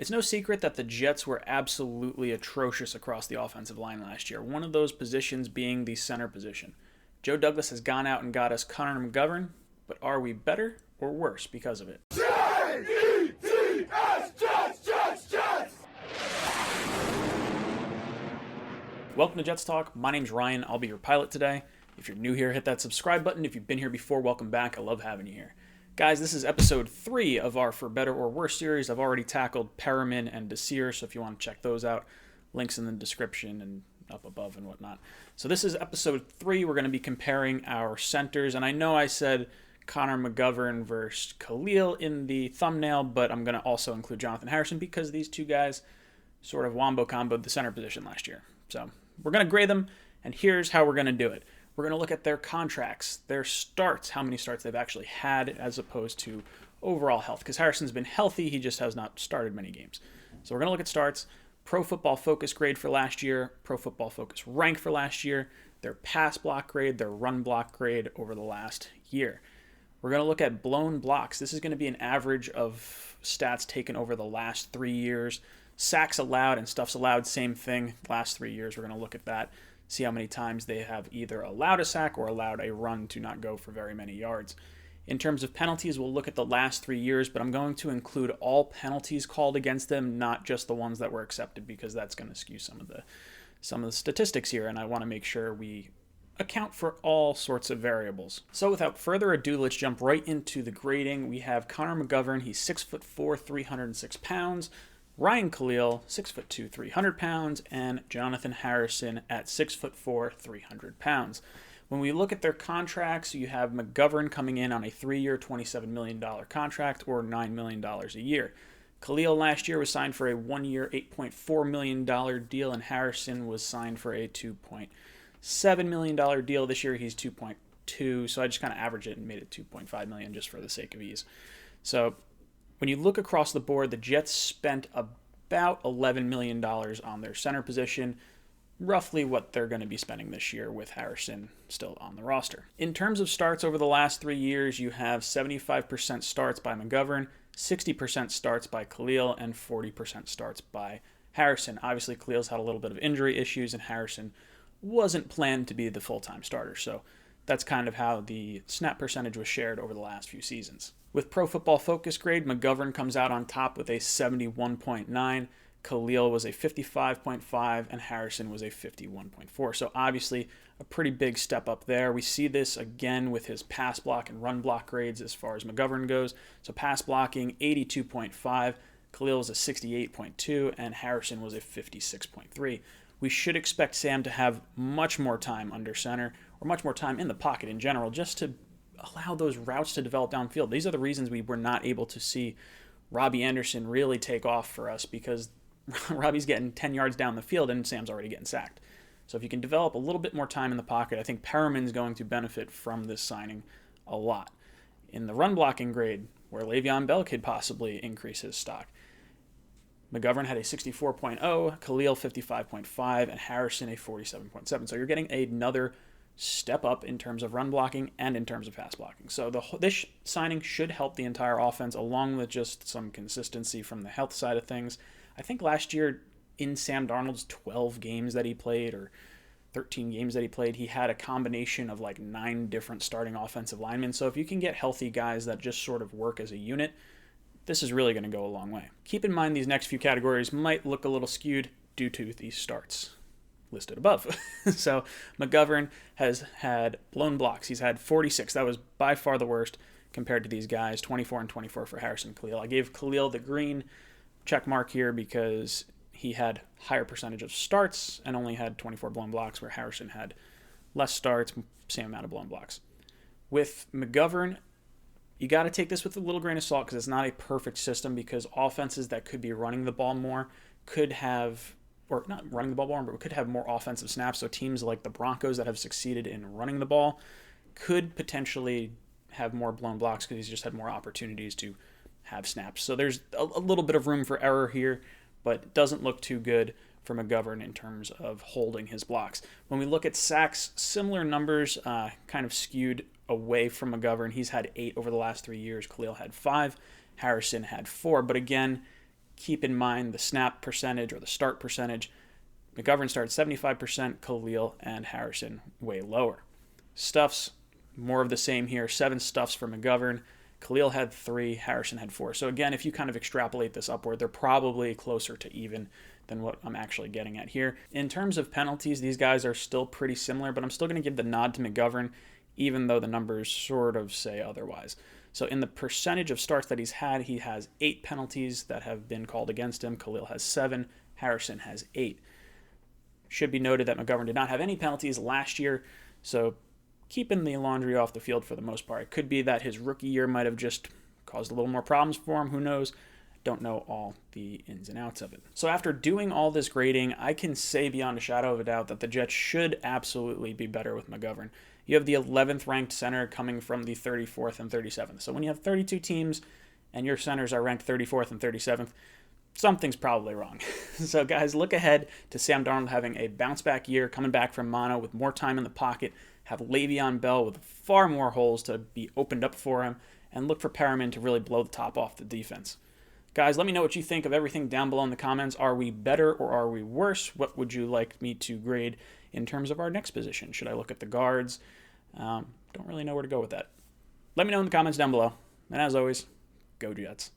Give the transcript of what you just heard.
It's no secret that the Jets were absolutely atrocious across the offensive line last year, one of those positions being the center position. Joe Douglas has gone out and got us Connor McGovern, but are we better or worse because of it? Jets, Jets, Jets, Jets! Welcome to Jets Talk. My name's Ryan. I'll be your pilot today. If you're new here, hit that subscribe button. If you've been here before, welcome back. I love having you here. Guys, this is episode 3 of our For Better or Worse series. I've already tackled Perriman and Desir, so if you want to check those out, links in the description and up above and whatnot. So this is episode 3. We're going to be comparing our centers, and I know I said Connor McGovern versus Khalil in the thumbnail, but I'm going to also include Jonathan Harrison because these two guys sort of wombo-comboed the center position last year. So we're going to grade them, and here's how we're going to do it. We're going to look at their contracts, their starts, how many starts they've actually had as opposed to overall health. Because Harrison's been healthy, he just has not started many games. So we're going to look at starts, Pro Football Focus grade for last year, Pro Football Focus rank for last year, their pass block grade, their run block grade over the last year. We're going to look at blown blocks. This is going to be an average of stats taken over the last 3 years. Sacks allowed and stuffs allowed, same thing. Last 3 years, we're going to look at that. See how many times they have either allowed a sack or allowed a run to not go for very many yards. In terms of penalties, we'll look at the last 3 years, but I'm going to include all penalties called against them, not just the ones that were accepted, because that's going to skew some of the statistics here, and I want to make sure we account for all sorts of variables. So without further ado, let's jump right into the grading. We have Connor McGovern. He's 6'4", 306 pounds. Ryan Khalil, 6'2", 300 pounds, and Jonathan Harrison at 6'4", 300 pounds. When we look at their contracts, you have McGovern coming in on a 3-year, $27 million contract, or $9 million a year. Khalil last year was signed for a 1-year, $8.4 million deal, and Harrison was signed for a $2.7 million deal. This year he's 2.2, so I just kind of averaged it and made it 2.5 million just for the sake of ease. So when you look across the board, the Jets spent about $11 million on their center position, roughly what they're going to be spending this year with Harrison still on the roster. In terms of starts over the last 3 years, you have 75% starts by McGovern, 60% starts by Khalil, and 40% starts by Harrison. Obviously, Khalil's had a little bit of injury issues, and Harrison wasn't planned to be the full-time starter, so that's kind of how the snap percentage was shared over the last few seasons. With Pro Football Focus grade, McGovern comes out on top with a 71.9, Khalil was a 55.5, and Harrison was a 51.4. So obviously a pretty big step up there. We see this again with his pass block and run block grades as far as McGovern goes. So pass blocking, 82.5, Khalil was a 68.2, and Harrison was a 56.3. We should expect Sam to have much more time under center, or much more time in the pocket in general, just to allow those routes to develop downfield. These are the reasons we were not able to see Robbie Anderson really take off for us, because Robbie's getting 10 yards down the field and Sam's already getting sacked. So if you can develop a little bit more time in the pocket, I think Perriman's going to benefit from this signing a lot. In the run blocking grade, where Le'Veon Bell could possibly increase his stock, McGovern had a 64.0, Khalil 55.5, and Harrison a 47.7. So you're getting another step up in terms of run blocking and in terms of pass blocking. So this signing should help the entire offense, along with just some consistency from the health side of things. I think last year in Sam Darnold's 12 games that he played, or 13 games that he played, he had a combination of like 9 different starting offensive linemen. So if you can get healthy guys that just sort of work as a unit, this is really going to go a long way. Keep in mind these next few categories might look a little skewed due to these starts listed above. So McGovern has had blown blocks. He's had 46. That was by far the worst compared to these guys. 24 and 24 for Harrison Khalil. I gave Khalil the green check mark here because he had higher percentage of starts and only had 24 blown blocks, where Harrison had less starts, same amount of blown blocks. With McGovern, you got to take this with a little grain of salt because it's not a perfect system, because offenses that could be running the ball more could have, or not running the ball more, but could have more offensive snaps. So teams like the Broncos that have succeeded in running the ball could potentially have more blown blocks because he's just had more opportunities to have snaps. So there's a little bit of room for error here, but it doesn't look too good for McGovern in terms of holding his blocks. When we look at sacks, similar numbers, kind of skewed away from McGovern. He's had 8 over the last 3 years. Khalil had 5. Harrison had 4. But again, keep in mind the snap percentage or the start percentage. McGovern started 75%, Khalil and Harrison way lower. Stuffs, more of the same here. 7 stuffs for McGovern. Khalil had 3, Harrison had 4. So again, if you kind of extrapolate this upward, they're probably closer to even than what I'm actually getting at here. In terms of penalties, these guys are still pretty similar, but I'm still going to give the nod to McGovern, even though the numbers sort of say otherwise. So in the percentage of starts that he's had, he has 8 penalties that have been called against him. Khalil has 7, Harrison has 8. Should be noted that McGovern did not have any penalties last year, so keeping the laundry off the field for the most part. It could be that his rookie year might have just caused a little more problems for him. Who knows? Don't know all the ins and outs of it. So after doing all this grading, I can say beyond a shadow of a doubt that the Jets should absolutely be better with McGovern. You have the 11th ranked center coming from the 34th and 37th. So when you have 32 teams and your centers are ranked 34th and 37th, something's probably wrong. So guys, look ahead to Sam Darnold having a bounce back year, coming back from mono with more time in the pocket, have Le'Veon Bell with far more holes to be opened up for him, and look for Perriman to really blow the top off the defense. Guys, let me know what you think of everything down below in the comments. Are we better or are we worse? What would you like me to grade in terms of our next position? Should I look at the guards? Don't really know where to go with that. Let me know in the comments down below. And as always, go Jets.